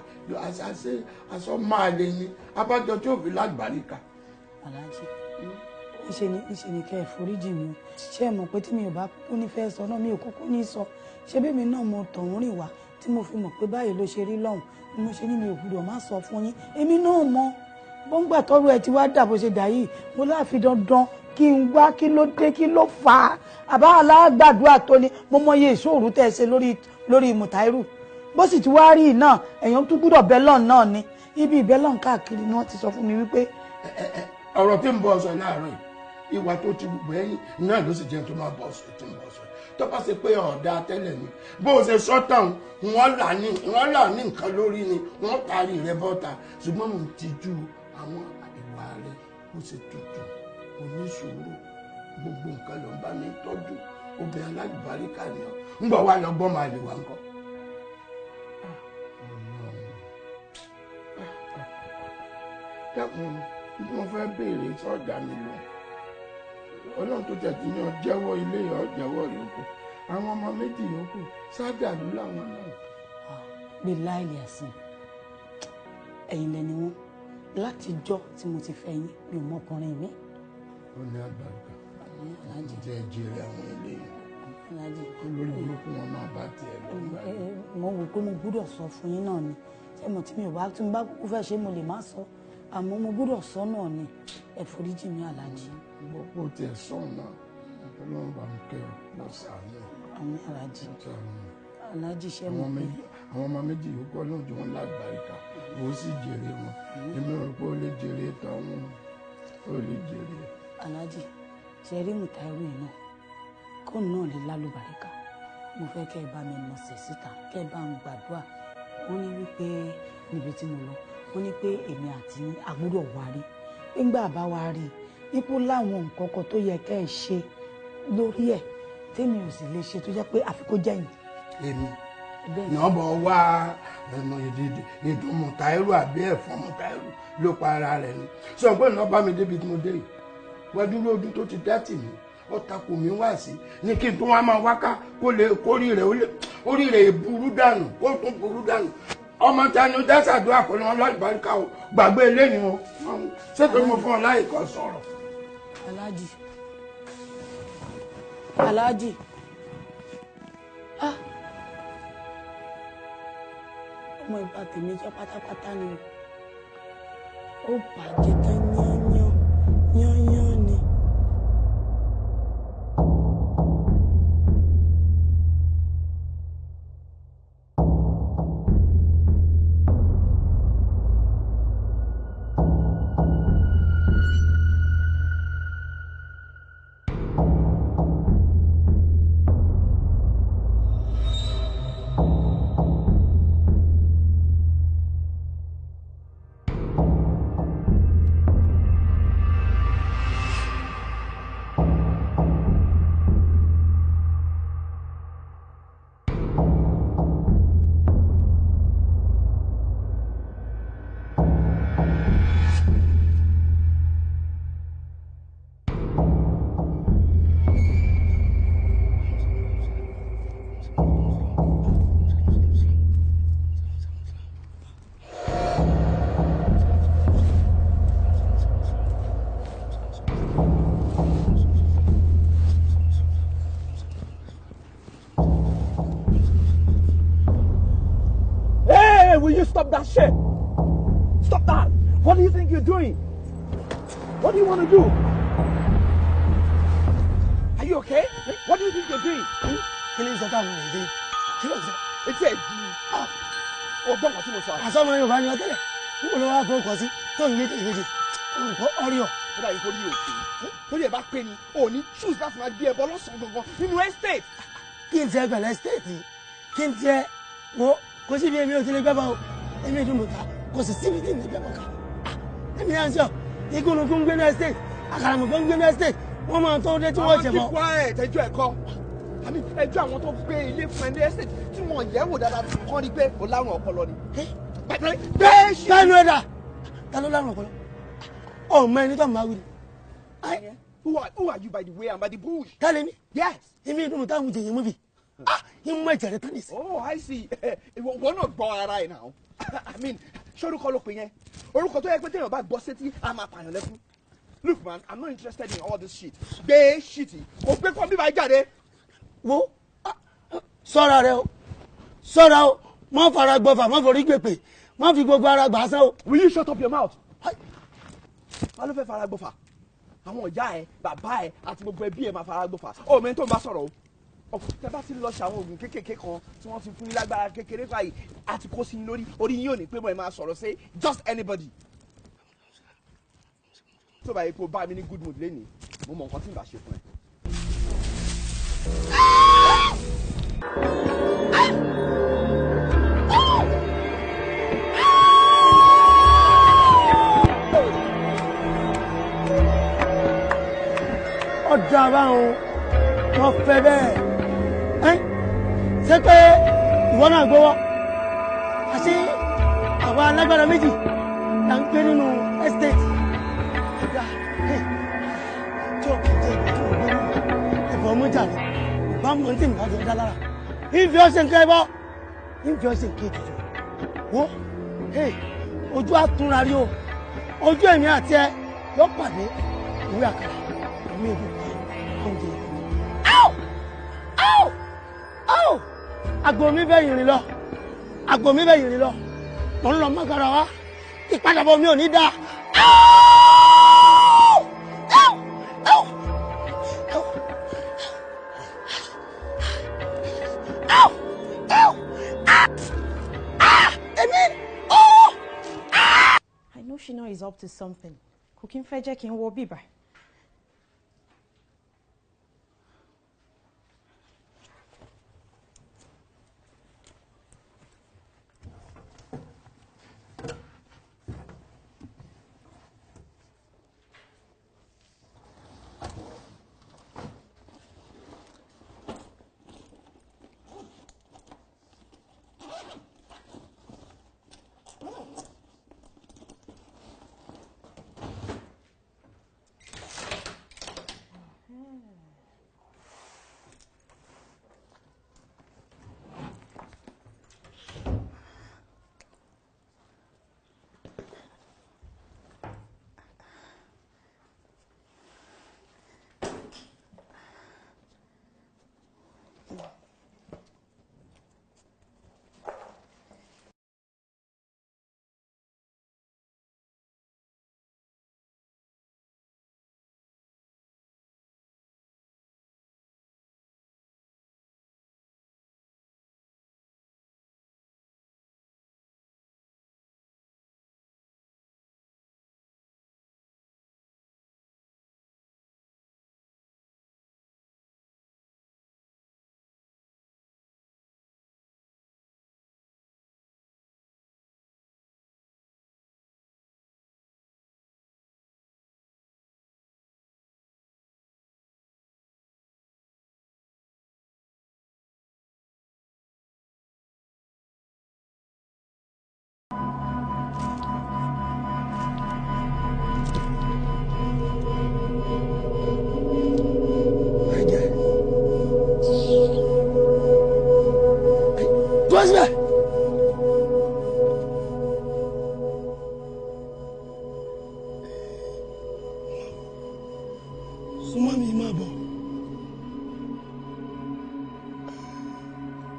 aṣọ máa lè ní abájọ tí ò fi lágbàríkà. Aláàjì ìṣe ni kẹ́ ẹ̀ foríjì mi o ṣé ẹ mọ̀ pé tí mi ò bá kúkú nífẹ̀ẹ́ sọ náà mi ò kúkú ní sọ ṣé bí mi náà mo tọ̀hún rìn wá tí mo fi mọ̀ pé báyìí ló ṣe rí lọ́hùn ni mo ṣe ní mi ò gbúdọ̀ má sọ fún yín èmi náà mọ̀ gbọ́ngbà tọ́rọ ẹ ti wá dà bó ṣe dà yìí mo láàfin dandan kí n wá kí ló dé kí ló fà á àbá alágbàdúrà tó ní mo mọyé ìṣòro tẹ́ ẹ ṣe lórí Mùtáírù bó sì ti wá rí náà èèyàn tún gbúdọ̀ bẹ́lọ̀n náà ni ibi ìbẹ́lọ̀n káàkiri ni wọ́n ti sọ fún mi wípé. ọ̀rọ̀ tí ń bọ̀ sọ láàárọ̀ yìí ìwà tó ti gbogbo ẹ̀yìn náà ló sì jẹ́ tó máa bọ̀ sọ tó ń bọ̀ sọ tó bá ṣe pé ọ̀dà tẹ́lẹ̀ ni bó o ṣe sọ tán wọ́n là ní nǹkan lórí ni wọ́n parí rẹ bọ́ta ṣùgbọ́n mo ti ju àwọn ìwà rẹ bó ṣe tutù oníṣòro gbogbo nǹkan ló ń bá mi tọ́jú obìnrin alágbàríkà ni ọ ń bọ̀ wá lọ gbọ́ máa lè wá ńkọ́. dákun mo fẹ́ béèrè sọ́ọ̀dà mi lọ ọlọ́run tó tẹ̀sí ní ọjẹ́wọ́ ilé ọjẹ́wọ́ yòókù àwọn ọmọ méjì yòókù sádàlú làwọn náà. bí láìlì ẹ̀sìn ẹ̀yin lẹni wọn látijọ́ tí mo ti fẹ́ yín mi ò mọkùnrin mi. ó ní àgbàríkà láti jẹ́ ìjẹ́rẹ́ àwọn eléyìí olórí burúkú wọn máa bá tiẹ̀ lọ. mo wò pé mo gbúdọ̀ sọ fún yín náà ni ṣé mo tí mi ò bá tún bá kúkú fẹ́ ṣe mo lè má sọ àmọ́ mo gbọ́dọ̀ sọ náà ni ẹ foríjì mi aláàjì. gbogbo tiẹ̀ sọ̀n náà ọlọ́run bá ń kẹ́ ọ lọ sàánú. àmì aláàjì aláàjì ṣe mọ̀ pé. àwọn ọmọ méjì yòókù ọlọ́run tí wọ́n lágbàríkà ó sì jèrè wọn èmi ò rò pé ó lè jèrè tọ́hún ó lè jèrè. aláàjì ṣe rí Mùtáírù yìí náà kóun náà lè lálùbáríkà mo fẹ́ kẹ́ ẹ bá mi nà sí síta kẹ́ ẹ bá ń gbàdúrà wọ́n ní wípé níbi tí mo lọ wọ́n ní pé èmi àti àgbúrò wa rí nígbà bá wa rí ipò láwọn nǹkan kan tó yẹ kẹ́ ẹ ṣe lórí ẹ̀ tèmi ò sì lè ṣe tó jẹ́ pé àfi kó jẹ́yìn. èmi náà bọ̀ wá ẹ̀nà ètò Mùtáírù àbí ẹ̀fọ́ Mùtáírù ló pa ara rẹ̀ ni sọ pé náà bá mi débi tí mo dé yìí wọ́n dúró ọdún tó ti dátì mí ó takò mí wá sí ní kí n tó wá máa wáká kó lè orí rẹ̀ burú dànù kó tún burú dànù ọmọ tí a ní ọjà ṣàdúrà pẹ̀lú wọn lálùbáríkà o gbàgbé eléyìí wọn ṣètò mo fún ọ láì kọ sọ̀rọ̀. aláàjì aláàjì ọmọ ìbá tèmi jẹ́ pátápátá ni ó bàjẹ́ tán yányán ni. Will you stop that shit? Stop that! What do you think you're doing? What do you want to do? Are you okay? What do you think you're doing? Kí ni sọ́tà àwọn èdè? Kí ló sọ? Etí ẹ̀ di. Ọgbọ́n kan tí mo sọ. Àsọmọ Yorùbá ni ọ tẹ́lẹ̀. Níbo ló wá kó kọ sí? Tó ń yéde ìyéde. Olùkọ́ ọ̀rìọ̀. Ó dàbí kó ní òkè. Torí ẹ̀ bá pé ni, ò ní choose láti máa gbé ẹbọ lọ́sàn-án gangan nínú estate. Kí n tiẹ̀ pẹ̀lú estate? Kí n tiẹ̀ wo? Kò síbi èmi ò ti lè gbẹ́bọ̀ o èmi ìdúmọ̀ta kò sì síbi tí mi gbẹ́bọ̀ ká èmi yà ń sọ igúnnugún ń gbé ní estate àkàràmọ̀gbọ́n ń gbé ní estate wọ́n máa tó dé tí wọ́n jẹ̀ bọ́. àwọn kíkọ́ ẹ̀ tẹ́jọ́ ẹ̀kọ́ àmì ẹjọ́ àwọn tó gbé ilé fún ẹ ní estate tí wọ́n yẹ̀ wò dáadáa kọ́ ni pé o lárùn ọpọlọ ni. bẹ́ẹ̀ ṣe tánú ẹ̀dá ta ló lárùn ọpọlọ ọmọ ẹni tó máa wí ni. Who are you by the way and by the bush? Tell me. Yes. èmi ìdúmọ̀ta àwọn jẹ̀yẹ̀ mọ́bì yín mọ ìjẹ̀rẹ̀ tán nìsín. Oh, I see. Wọ́n náà gbọ́ ara ẹ̀ náà. I mean, ṣé orúkọ ló pè yẹn? Orúkọ tó yẹ pé téèyàn bá gbọ́ sétí, a máa pààyàn lẹ́kún. Look man, I'm not interested in all this shit. Gbé shit yìí. Kò gbé kọ́ bí bá jáde. Wo sọ́ra rẹ o, sọ́ra o, má fara gbọ́fà, má forí gbèpè, má fi gbogbo ara gbà sán o. Will you shut up your mouth? Wọ́n ló fẹ́ fara gbọ́fà. Àwọn ìyá ẹ̀, bàbá ẹ̀ àti gbogbo ẹbí ẹ̀ máa fara gbọ́fà. Ó mẹ́ni tó ń bá sọ̀rọ̀ o. Tẹ bá ti lọ ṣe àwọn oògùn kéékèèké kan tí wọ́n ti fún yín lágbára kékeré báyìí àti kó sí lórí orí yín ò ní pé mo ẹ máa sọ̀rọ̀ sí just anybody. tó bá yẹ kó bá mi ní good mood lénìí mo mọ nǹkan tí n bá ṣe fún ẹ. ọ̀dọ̀ àbáwọn wọ́n fẹ́ bẹ́ẹ̀ ṣé pé ìwọ náà gbowó àti àwa alágbára méjì là ń gbé nínú estate ọ̀gá tí ó kì í jẹ́ ìgbà tó ń gbé nínú ẹ̀fọ́ mọ́jàre ìbá mọ́ tí nǹkan fi dá lára ìfi ọ̀sẹ̀ nǹkan ẹ̀bọ́ ìfi ọ̀sẹ̀ nǹkan ètùtù wo ojú àtúnra rí o ojú èmi àti ẹ yọ pàdé ìwé àkàrà èmi èdè oúnjẹ àgbò mi bẹ́ yìnrìn lọ àgbò mi bẹ́ yìnrìn lọ mò ń lọ mọ́kàrà wá ìpadàbọ̀ mi ò ní dáa I know Shina is up to something. Cooking fẹ́ kí n wọ bíbá.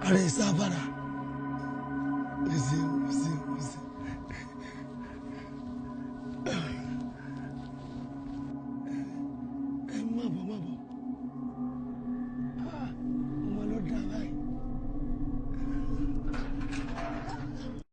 Ààrẹ ìsáfara